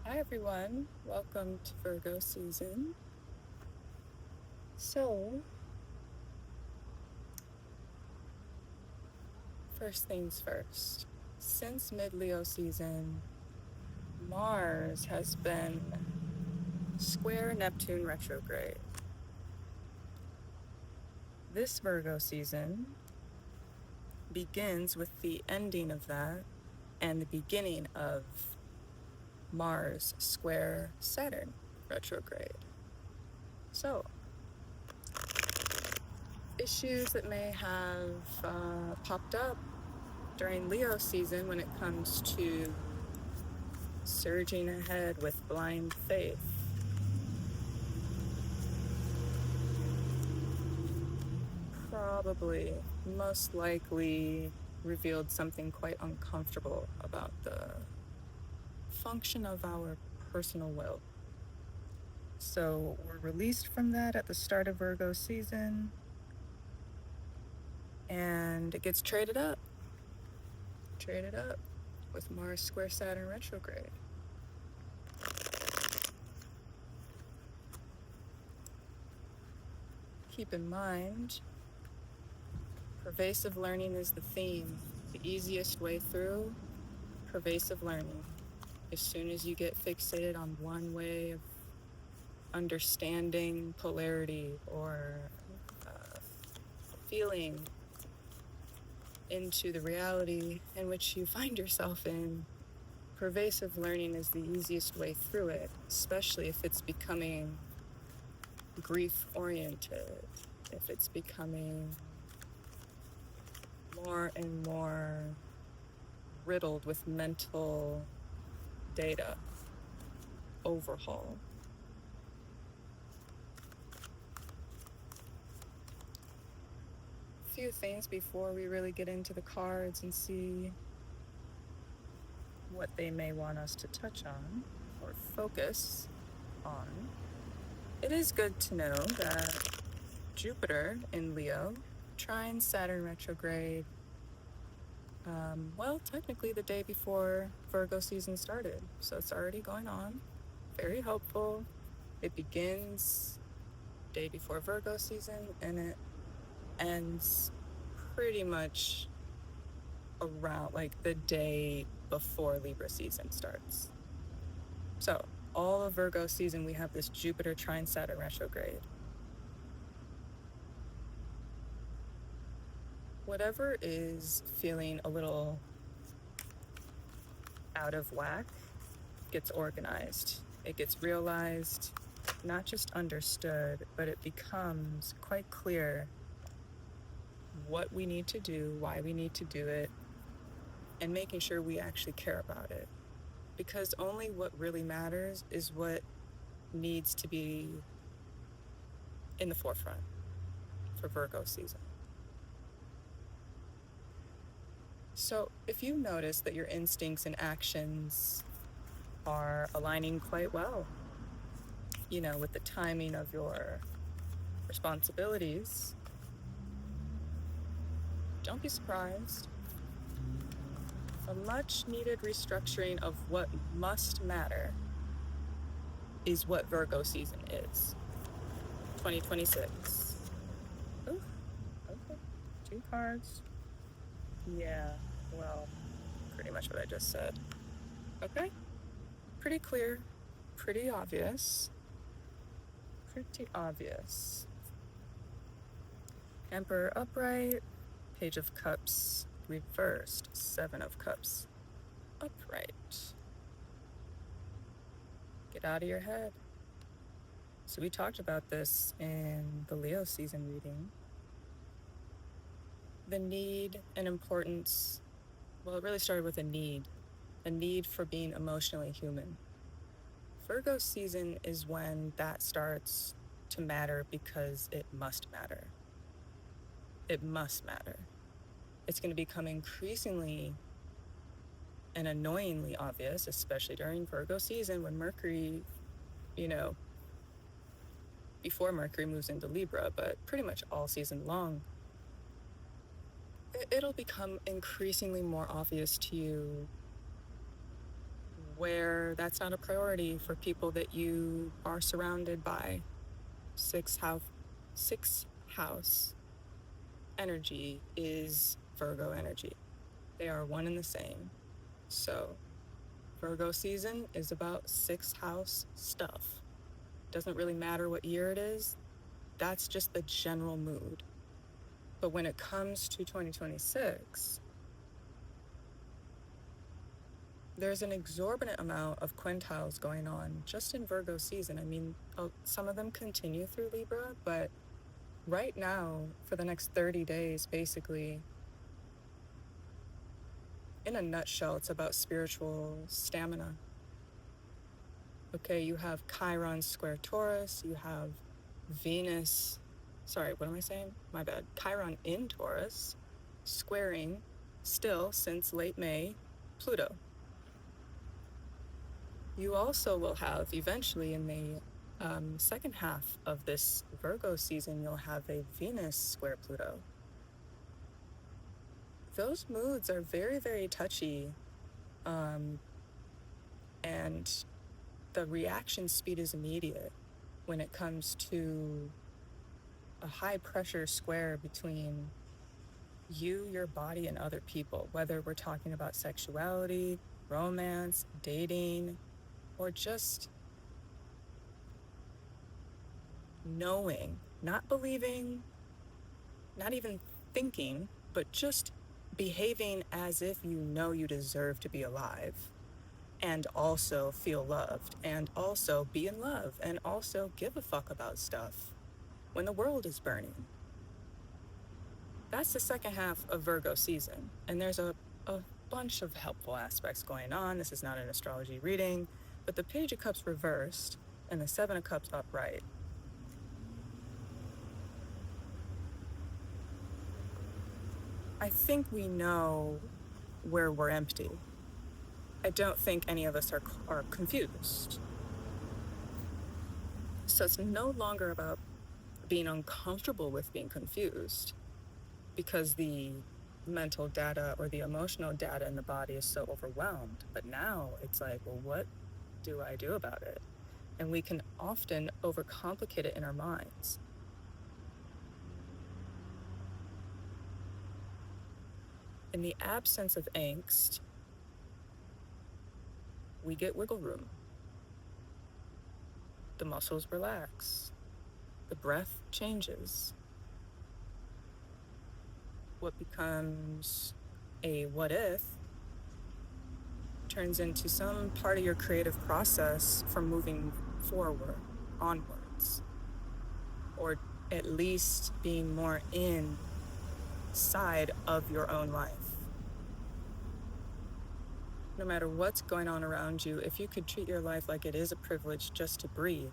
Hi everyone, welcome to Virgo season. So, first things first, since mid-Leo season, Mars has been square Neptune retrograde. This Virgo season begins with the ending of that and the beginning of Mars square Saturn retrograde. So, issues that may have popped up during Leo season when it comes to surging ahead with blind faith. Probably, most likely revealed something quite uncomfortable about the function of our personal will. So we're released from that at the start of Virgo season, and it gets traded up with Mars square Saturn retrograde. Keep in mind, pervasive learning is the theme. The easiest way through, pervasive learning. As soon as you get fixated on one way of understanding polarity or feeling into the reality in which you find yourself in, pervasive learning is the easiest way through it, especially if it's becoming grief-oriented, if it's becoming more and more riddled with mental data overhaul. A few things before we really get into the cards and see what they may want us to touch on or focus on. It is good to know that Jupiter in Leo trine Saturn retrograde, technically the day before Virgo season started. So it's already going on. Very helpful. It begins day before Virgo season and it ends pretty much around like the day before Libra season starts. So all of Virgo season, we have this Jupiter trine Saturn retrograde. Whatever is feeling a little out of whack gets organized. It gets realized, not just understood, but it becomes quite clear what we need to do, why we need to do it, and making sure we actually care about it. Because only what really matters is what needs to be in the forefront for Virgo season. So if you notice that your instincts and actions are aligning quite well, with the timing of your responsibilities, don't be surprised. A much needed restructuring of what must matter is what Virgo season is. 2026. Ooh, okay. 2 cards. Yeah, well, pretty much what I just said. Okay? Pretty clear, pretty obvious. Emperor upright, Page of Cups reversed, 7 of Cups upright. Get out of your head. So we talked about this in the Leo season reading. The need and importance, it really started with a need for being emotionally human. Virgo season is when that starts to matter because it must matter. It must matter. It's going to become increasingly and annoyingly obvious, especially during Virgo season when Mercury, before Mercury moves into Libra, but pretty much all season long, it'll become increasingly more obvious to you where that's not a priority for people that you are surrounded by. Sixth house energy is Virgo energy. They are one and the same. So Virgo season is about sixth house stuff. Doesn't really matter what year it is. That's just the general mood. But when it comes to 2026, there's an exorbitant amount of quintiles going on just in Virgo season. I mean, some of them continue through Libra, but right now, for the next 30 days, basically, in a nutshell, it's about spiritual stamina. Okay, you have Chiron square Taurus, you have Venus, sorry, what am I saying? My bad. Chiron in Taurus, squaring, still since late May, Pluto. You also will have, eventually in the second half of this Virgo season, you'll have a Venus square Pluto. Those moods are very, very touchy, and the reaction speed is immediate when it comes to a high pressure square between you, your body, and other people, whether we're talking about sexuality, romance, dating, or just knowing, not believing, not even thinking, but just behaving as if you know you deserve to be alive, and also feel loved, and also be in love, and also give a fuck about stuff when the world is burning. That's the second half of Virgo season, and there's a bunch of helpful aspects going on. This is not an astrology reading, but the Page of Cups reversed and the Seven of Cups upright. I think we know where we're empty. I don't think any of us are confused. So it's no longer about being uncomfortable with being confused, because the mental data or the emotional data in the body is so overwhelmed. But now it's like, well, what do I do about it? And we can often overcomplicate it in our minds. In the absence of angst, we get wiggle room. The muscles relax. The breath changes. What becomes a what if turns into some part of your creative process for moving forward, onwards, or at least being more inside of your own life. No matter what's going on around you, if you could treat your life like it is a privilege just to breathe,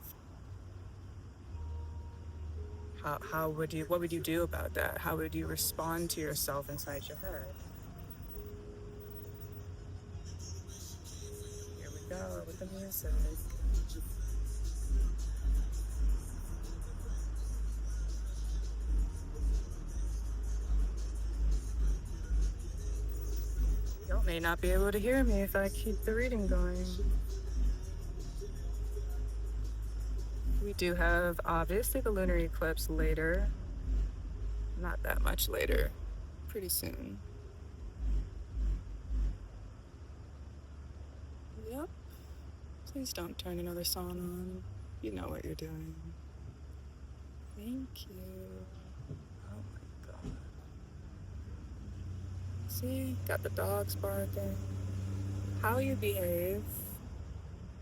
what would you do about that? How would you respond to yourself inside your head? Here we go with the music. You may not be able to hear me if I keep the reading going. We do have, obviously, the lunar eclipse later. Not that much later. Pretty soon. Yep. Please don't turn another song on. You know what you're doing. Thank you. Oh my god. See? Got the dogs barking. How you behave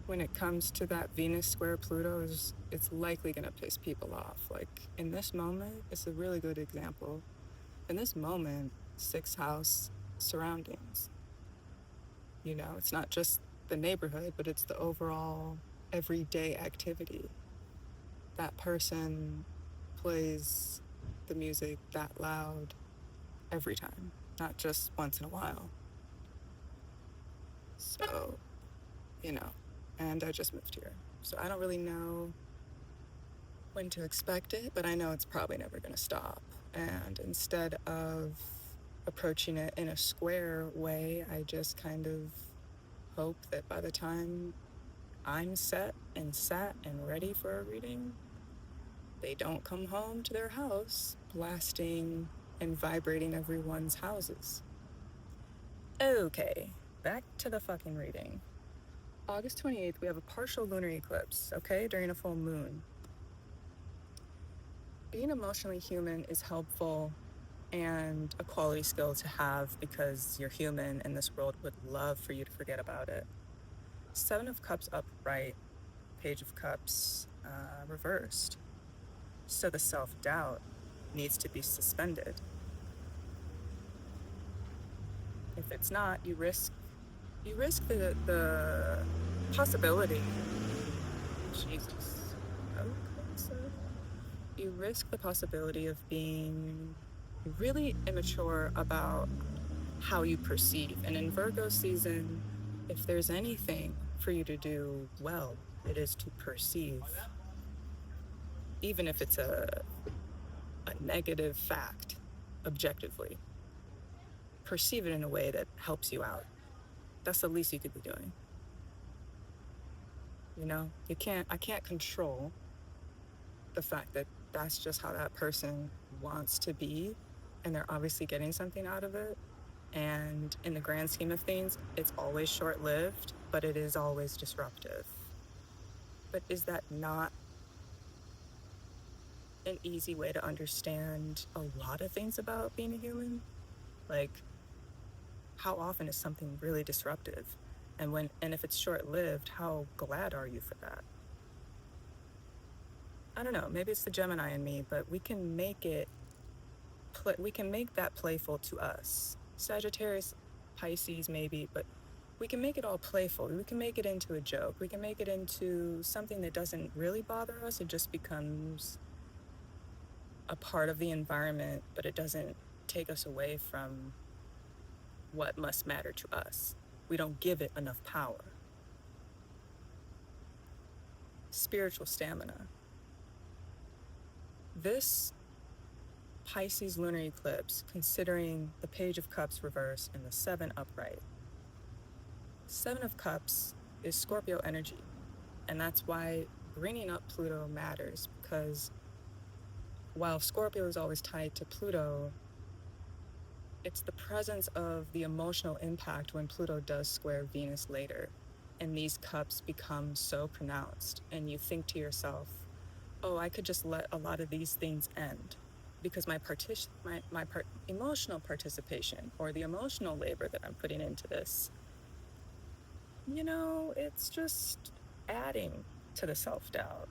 when it comes to that Venus square Pluto it's likely going to piss people off. Like, in this moment, it's a really good example. In this moment, sixth house surroundings. You know, it's not just the neighborhood, but it's the overall everyday activity. That person plays the music that loud every time, not just once in a while. So, you know, and I just moved here, so I don't really know when to expect it, but I know it's probably never going to stop. And instead of approaching it in a square way, I just kind of hope that by the time I'm set and sat and ready for a reading, they don't come home to their house blasting and vibrating everyone's houses. Okay, back to the fucking reading. August 28th, we have a partial lunar eclipse, okay, during a full moon. Being emotionally human is helpful and a quality skill to have because you're human and this world would love for you to forget about it. Seven of Cups upright, Page of Cups reversed. So the self-doubt needs to be suspended. If it's not, you risk the possibility. Jesus. Okay, so you risk the possibility of being really immature about how you perceive. And in Virgo season, if there's anything for you to do well, it is to perceive. Even if it's a negative fact, objectively. Perceive it in a way that helps you out. That's the least you could be doing. You know, I can't control the fact that that's just how that person wants to be, and they're obviously getting something out of it. And in the grand scheme of things, it's always short-lived, but it is always disruptive. But is that not an easy way to understand a lot of things about being a human? Like, how often is something really disruptive? And if it's short-lived, how glad are you for that? I don't know, maybe it's the Gemini in me, but we can make that playful to us. Sagittarius, Pisces maybe, but we can make it all playful. We can make it into a joke. We can make it into something that doesn't really bother us. It just becomes a part of the environment, but it doesn't take us away from what must matter to us. We don't give it enough power. Spiritual stamina. This Pisces lunar eclipse, considering the Page of Cups reverse and the Seven upright. Seven of Cups is Scorpio energy, and that's why bringing up Pluto matters, because while Scorpio is always tied to Pluto, it's the presence of the emotional impact when Pluto does square Venus later, and these cups become so pronounced, and you think to yourself, oh, I could just let a lot of these things end because my emotional participation or the emotional labor that I'm putting into this, you know, it's just adding to the self-doubt.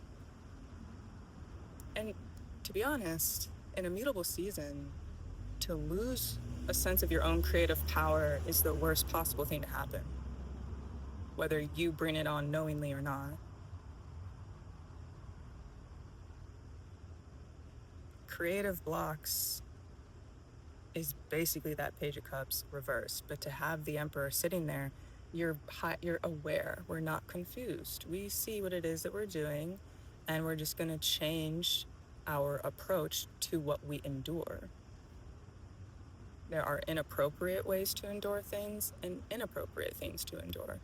And to be honest, in a mutable season, to lose a sense of your own creative power is the worst possible thing to happen, whether you bring it on knowingly or not. Creative blocks is basically that Page of Cups reversed, but to have the Emperor sitting there, you're aware. We're not confused. We see what it is that we're doing, and we're just going to change our approach to what we endure. There are inappropriate ways to endure things and inappropriate things to endure.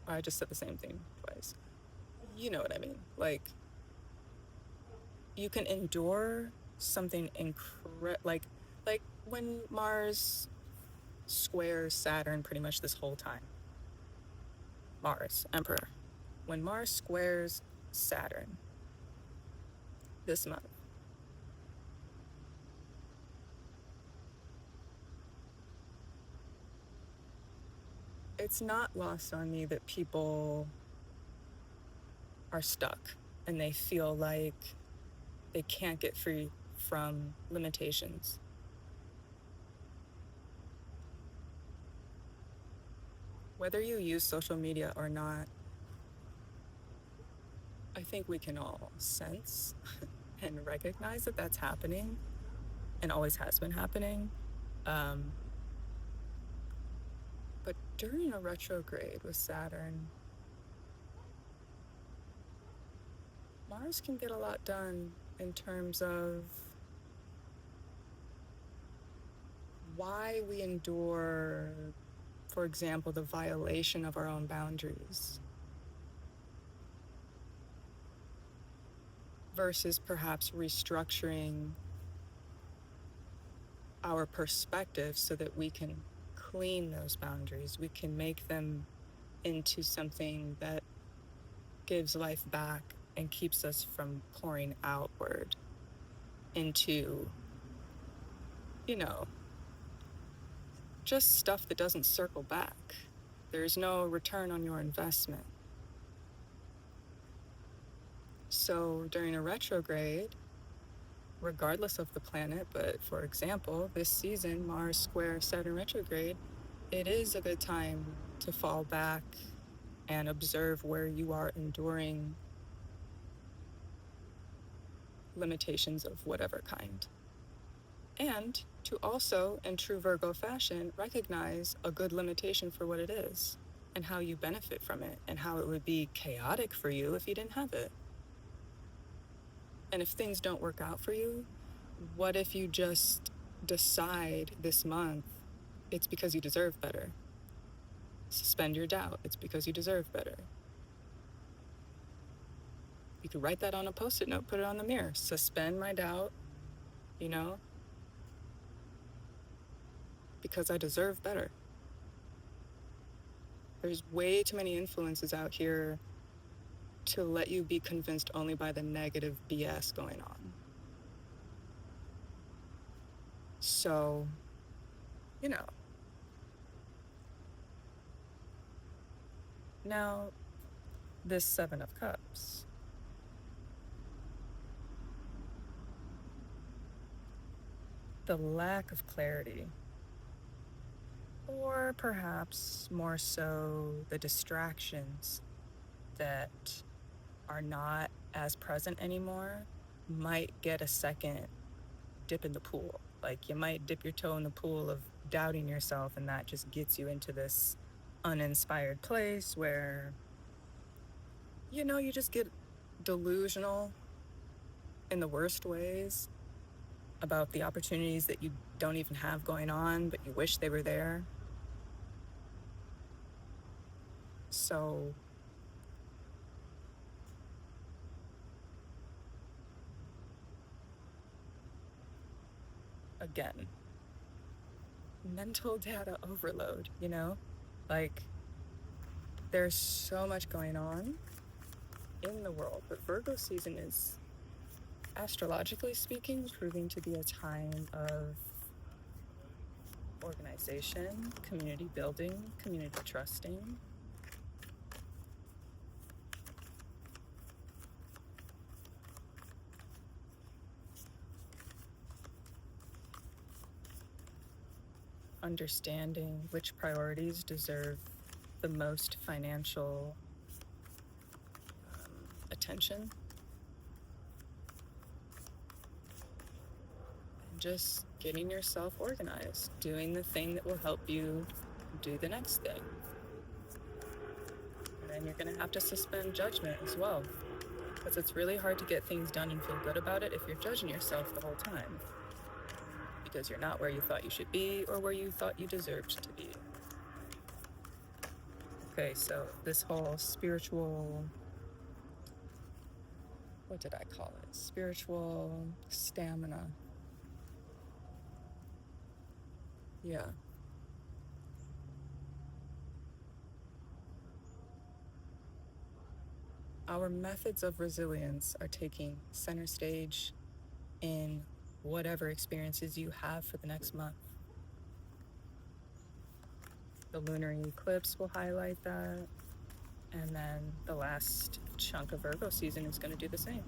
I just said the same thing twice. You know what I mean? Like, you can endure something like when Mars squares Saturn pretty much this whole time. Mars, Emperor. When Mars squares Saturn this month, it's not lost on me that people are stuck and they feel like they can't get free from limitations. Whether you use social media or not, I think we can all sense and recognize that that's happening and always has been happening. But during a retrograde with Saturn, Mars can get a lot done in terms of why we endure For example, the violation of our own boundaries, versus perhaps restructuring our perspective so that we can clean those boundaries. We can make them into something that gives life back and keeps us from pouring outward into, just stuff that doesn't circle back. There's no return on your investment. So during a retrograde, regardless of the planet, but for example, this season, Mars square Saturn retrograde, it is a good time to fall back and observe where you are enduring limitations of whatever kind. And to also, in true Virgo fashion, recognize a good limitation for what it is and how you benefit from it and how it would be chaotic for you if you didn't have it. And if things don't work out for you, what if you just decide this month it's because you deserve better? Suspend your doubt. It's because you deserve better. You could write that on a Post-it note, put it on the mirror. Suspend my doubt, because I deserve better. There's way too many influences out here to let you be convinced only by the negative BS going on. So, now this Seven of Cups. The lack of clarity, or perhaps more so the distractions that are not as present anymore, might get a second dip in the pool. Like you might dip your toe in the pool of doubting yourself, and that just gets you into this uninspired place where, you just get delusional in the worst ways about the opportunities that you don't even have going on, but you wish they were there. So again, mental data overload, like there's so much going on in the world, but Virgo season is, astrologically speaking, proving to be a time of organization, community building, community trusting. Understanding which priorities deserve the most financial attention. And just getting yourself organized, doing the thing that will help you do the next thing. And then you're going to have to suspend judgment as well, because it's really hard to get things done and feel good about it if you're judging yourself the whole time, because you're not where you thought you should be or where you thought you deserved to be. Okay, so this whole spiritual, what did I call it? Spiritual stamina. Yeah. Our methods of resilience are taking center stage in whatever experiences you have for the next month. The lunar eclipse will highlight that, and then the last chunk of Virgo season is going to do the same.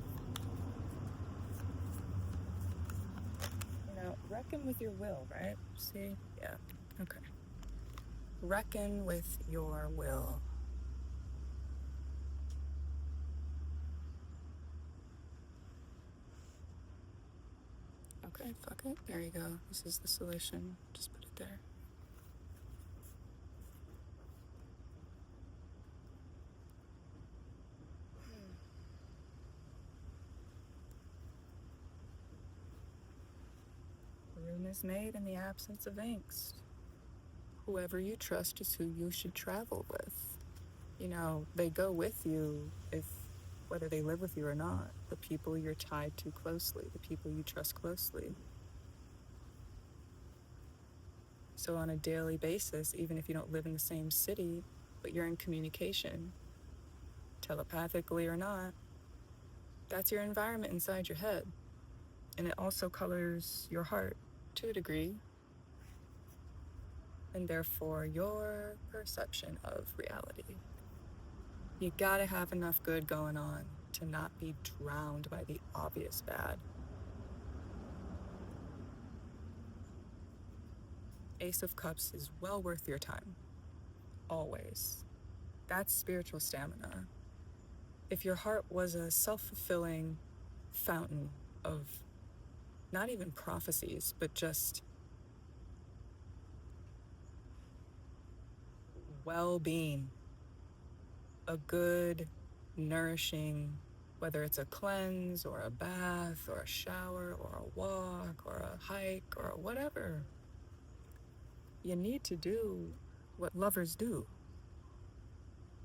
Reckon with your will, right? See? Yeah. Okay. Reckon with your will. Okay, fuck it. There you go. This is the solution. Just put it there. Room is made in the absence of angst. Whoever you trust is who you should travel with. You know, they go with you whether they live with you or not. The people you're tied to closely, the people you trust closely. So on a daily basis, even if you don't live in the same city, but you're in communication, telepathically or not, that's your environment inside your head. And it also colors your heart to a degree, and therefore your perception of reality. You gotta have enough good going on to not be drowned by the obvious bad. Ace of Cups is well worth your time. Always. That's spiritual stamina. If your heart was a self-fulfilling fountain of not even prophecies, but just well-being, a good, nourishing, whether it's a cleanse or a bath or a shower or a walk or a hike or whatever, you need to do what lovers do,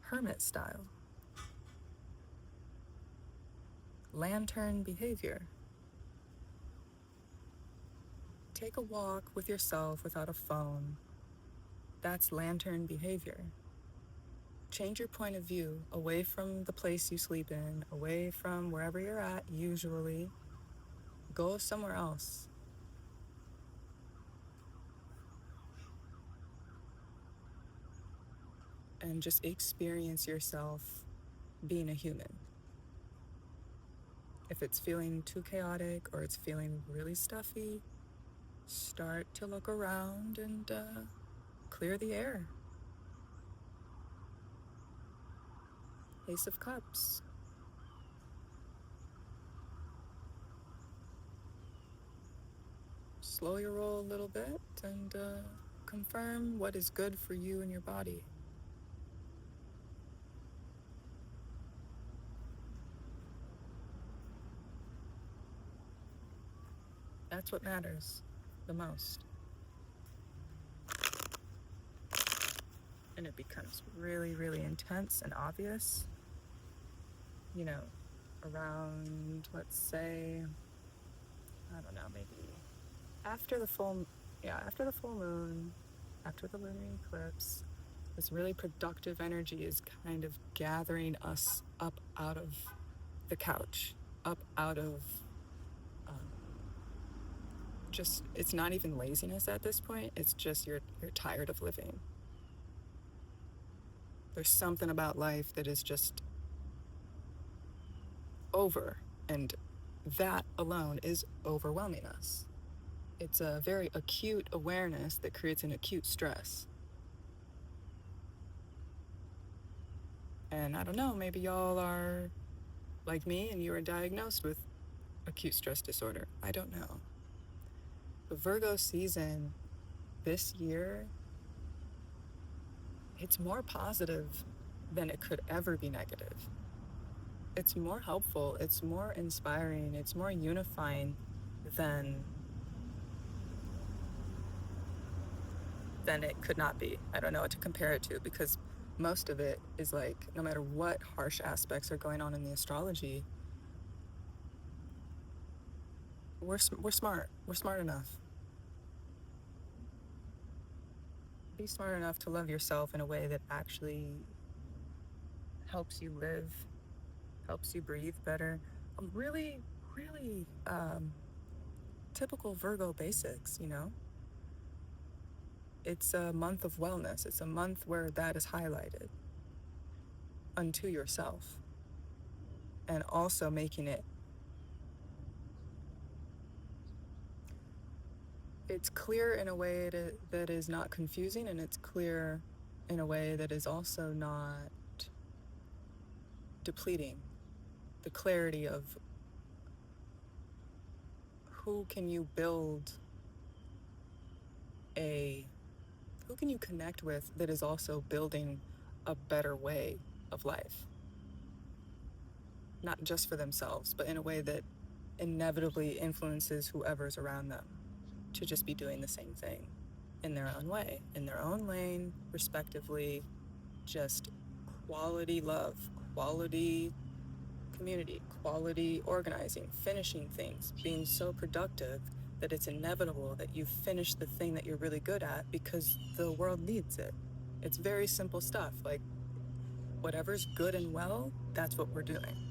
hermit style. Lantern behavior. Take a walk with yourself without a phone. That's lantern behavior. Change your point of view away from the place you sleep in, away from wherever you're at usually. Go somewhere else. And just experience yourself being a human. If it's feeling too chaotic or it's feeling really stuffy, start to look around and clear the air. Ace of Cups. Slow your roll a little bit and confirm what is good for you and your body. That's what matters the most. And it becomes really, really intense and obvious, you know, around, let's say, I don't know, maybe after the full moon, after the lunar eclipse. This really productive energy is kind of gathering us up out of the couch, up out of just, it's not even laziness at this point, it's just you're tired of living. There's something about life that is just over, and that alone is overwhelming us. It's a very acute awareness that creates an acute stress. And I don't know, maybe y'all are like me and you were diagnosed with acute stress disorder. I don't know. The Virgo season this year, it's more positive than it could ever be negative. It's more helpful, it's more inspiring, it's more unifying than it could not be. I don't know what to compare it to, because most of it is like, no matter what harsh aspects are going on in the astrology, we're smart. We're smart enough. Be smart enough to love yourself in a way that actually helps you live, helps you breathe better. Really, really typical Virgo basics, you know? It's a month of wellness. It's a month where that is highlighted unto yourself, and also making it, it's clear in a way that is not confusing, and it's clear in a way that is also not depleting. The clarity of who can you connect with that is also building a better way of life. Not just for themselves, but in a way that inevitably influences whoever's around them to just be doing the same thing. in their own way, in their own lane, respectively, just quality love, quality community, quality organizing, finishing things, being so productive that it's inevitable that you finish the thing that you're really good at because the world needs it. It's very simple stuff. Like, whatever's good and well, that's what we're doing.